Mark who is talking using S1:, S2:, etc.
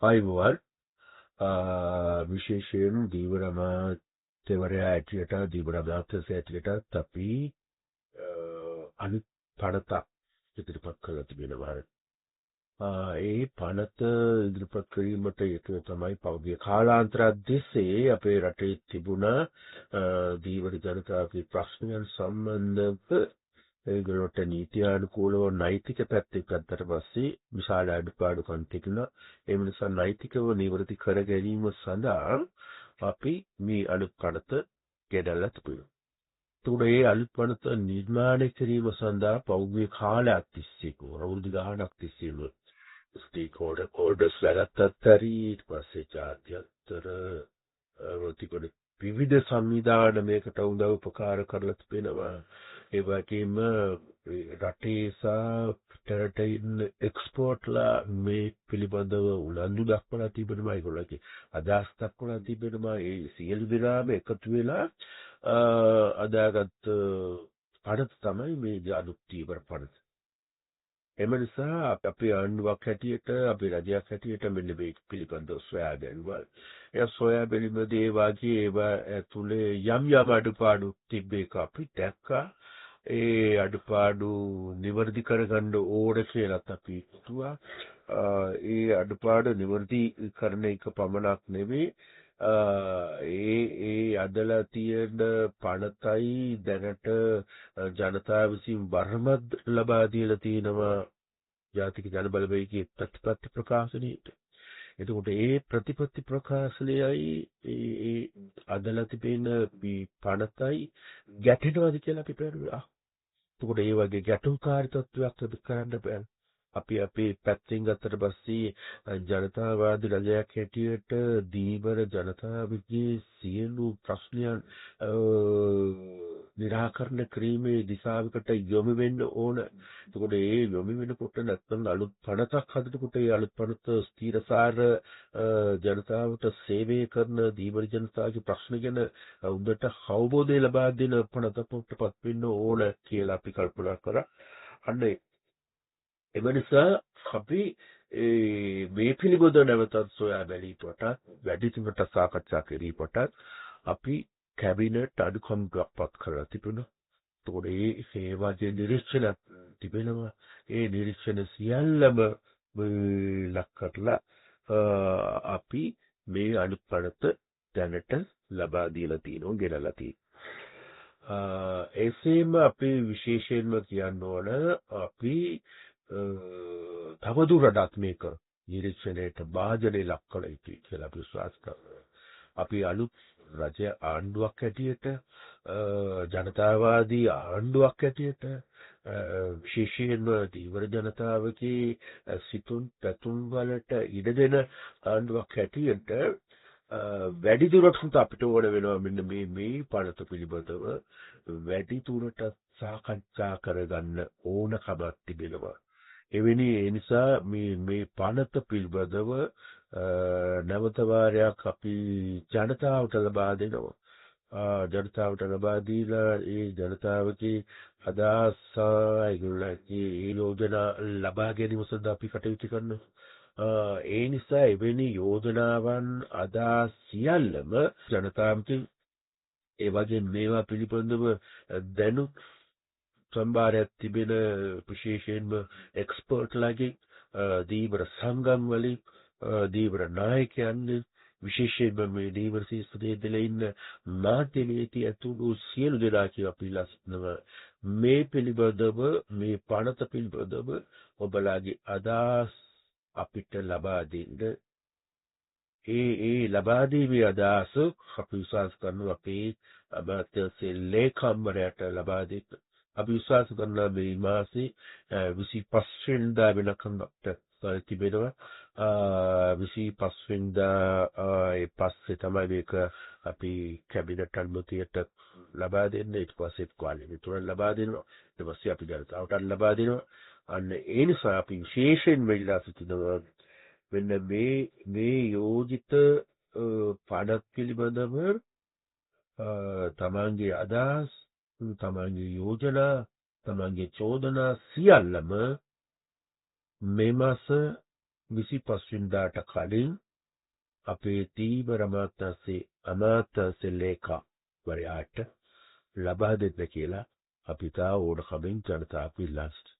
S1: අයිබෝවන් විශේෂයෙන් දීවර අමාත්‍යවරයා ඇටියට දීවර අමාත්‍යංශය ඇටියටත් අපි අනිත් පනතක් ඉදිරිපත් කරලා තිබෙනවා. ඒ පනත ඉදිරිපත් කිරීමට හේතුව තමයි පෞද්ගලික කාලාන්තරයක් තිස්සේ අපේ රටේ තිබුණ දීවර ජනතාවගේ ප්‍රශ්නයන් සම්බන්ධව ඒගොල්ලන්ට නීතියානුකූලව නෛතික පැත්තෙන් ගත්තට පස්සේ විශාල අඩුපාඩුකම් තිබුණා. ඒ නිසා නෛතිකව නිවැරදි කර ගැනීම සඳහා අපි මේ අලුත් පනත ගෙනල්ලා තිබුණා. ඒ අලුත් පනත නිර්මාණය කිරීම සඳහා පෞද්ගලික කාලයක් තිස්සේ අවුරුදු ගාණක් තිස්සේම ස්ටේක් හෝල්ඩර්ස් වැඩත්තත් හරි ඊට පස්සේ ජාත්‍යන්තර තිබුණ විවිධ සංවිධාන මේකට උදව් උපකාර කරලා තිබෙනවා. ඒ වගේම රටේ සහ පිටරට ඉන්න එක්ස්පෝර්ට්ලා මේ පිළිබඳව උනන්දු දක්වලා තිබෙනවා. ඒගොල්ලෝගේ අදහස් දක්වලා තිබෙනවා. ඒ සියලු දෙනාම එකතු වෙලා අදාගත් පනත තමයි මේ අලුත් දීවර පනත. එම නිසා අපේ ආණ්ඩුවක් හැටියට අපේ රජයක් හැටියට මෙන්න මේ පිළිබඳව සොයා ගැනීමයි. ඒ සොයා බැලීමේදී ඒ වාගේ ඒවා ඇතුලේ යම් අඩුපාඩු තිබ්බේක අපි දැක්කා. ඒ අඩුපාඩු නිවැරදි කරගන්න ඕන කියලාත් අපි හිතුවා. ඒ අඩුපාඩු නිවැරදි කරන එක පමණක් නෙවෙයි ඒ අදලා තියෙන පනතයි දැනට ජනතාව විසින් වර්මත් ලබා දීලා තිනවා ජාතික ජනබලවේගයේ ප්‍රතිපත්ති ප්‍රකාශනයට. එතකොට ඒ ප්‍රතිපත්ති ප්‍රකාශනයයි ඒ අදලා තිබෙන මේ පනතයි ගැටෙනවද කියලා අපි පෙරුවා. එතකොට ඒ වගේ ගැටුම්කාරී තත්ත්වයක් අපි කරන්න බෑ. අපි අපේ පැත්තෙන් ගත්තට පස්සේ ජනතාවාදී රජයක් හැටියට දීවර ජනතාවගේ සියලු ප්‍රශ්නයන් निराකරණය කිරීමේ දිශාවකට යොමු වෙන්න ඕන. එතකොට ඒ යොමු වෙනකොට නැත්නම් අලුත් පනතක් හදනකොට ඒ අලුත් පනත ස්ථීරසාර ජනතාවට සේවය කරන දීවර ජනතාවගේ ප්‍රශ්න ගැන උදට අවබෝධය ලබා දෙන පනතකටපත් වෙන්න ඕන කියලා අපි කල්පනා කරා. අන්න එම නිසා අපි මේ පිළිබඳව නැවතත් සොයා බැලීමට වැඩිදුරටත් සාකච්ඡා කිරීමට අපි කැබිනට් අඩුකම්පත් කරලා තිබුණා. ඒතකොට ඒ වගේ නිරීක්ෂණ තිබෙනවා. ඒ නිරීක්ෂණ සියල්ලම ලක් කරලා අපි මේ අලුත් පනත දැනට ලබා දීලා තියෙනවා, ගෙනලා තියෙනවා. එසේම අපි විශේෂයෙන්ම කියන්න ඕන අපි තවදුරටත් මේක නිරීක්ෂණයට භාජනය ලක් කළ යුතුයි කියලා අපි විශ්වාස කරනවා. අපි අලුත් රජ ආණ්ඩුවක් හැටියට ජනතාවාදී ආණ්ඩුවක් හැටියට විශේෂයෙන්ම දීවර ජනතාවගේ සිතුම් පැතුම් වලට ඉඩ දෙන ආණ්ඩුවක් හැටියට වැඩිදුරටත් අපිට ඕන වෙනවා මෙන්න මේ පනත පිළිබඳව වැඩිදුරටත් සාකච්ඡා කරගන්න ඕනකමක් තිබෙනවා. එවැනි ඒ නිසා මේ පනත පිළිබඳව නැවත වාරයක් අපි ජනතාවට ලබා දෙනවා. ජනතාවට ලබා දීලා ඒ ජනතාවගේ අදහස් ඒගොල්ලන්ගේ යෝජනා ලබා ගැනීම සඳහා අපි කටයුතු කරනවා. ඒ නිසා එවැනි යෝජනාවන් අදහස් සියල්ලම ජනතාවකින් ඒ වගේ මේවා පිළිබඳව දැනුත් සම්භාරයක් තිබෙන විශේෂයෙන්ම එක්ස්පර්ට්ලාගේ දීවර සංගම් වලින් දීවර නායකයන් විශේෂයෙන්ම මේ දීවර ශිෂ්ටදෙලා ඉන්න මාධ්‍ය නීති ඇතුළු සියලු දෙනා කියලා අපි ලස්සනව මේ පිළිබඳව මේ පනත පිළිබඳව ඔබලාගේ අදහස් අපිට ලබා දෙන්න. ඒ ලබා දීමේ අදහස අපි විශ්වාස කරනවා අපේ අමාත්‍යාංශයේ ලේකම්වරයාට ලබා දෙන්න. අපි විශ්වාස කරනවා මේ මාසේ 25 වෙනිදා වෙනකම් තිබෙනවා. 25 වෙනිදා ඒ පස්සේ තමයි මේක අපි කැබිනට් අනුමැතියට ලබා දෙන්නේ. ඊට පස්සේ පාර්ලිමේන්තුවට ලබා දෙනවා. ඊට පස්සේ අපි ජනතාවට ලබා දෙනවා. අන්න ඒ නිසා අපි විශේෂයෙන් වෙලා සිටිනවා මෙන්න මේ යෝජිත පනත් පිළිබඳව තමන්ගේ අදහස්, තමන්ගේ යෝජනා, තමන්ගේ චෝදනා සියල්ලම මේ මාස 25 වෙනිදාට කලින් අපේ තීව්‍ර අමාත්‍යාංශ ලේකම්වරයාට ලබා දෙන්න කියලා අපි තා ඕනකමින් ජනතාවට ඉල්ලා සිටිනවා.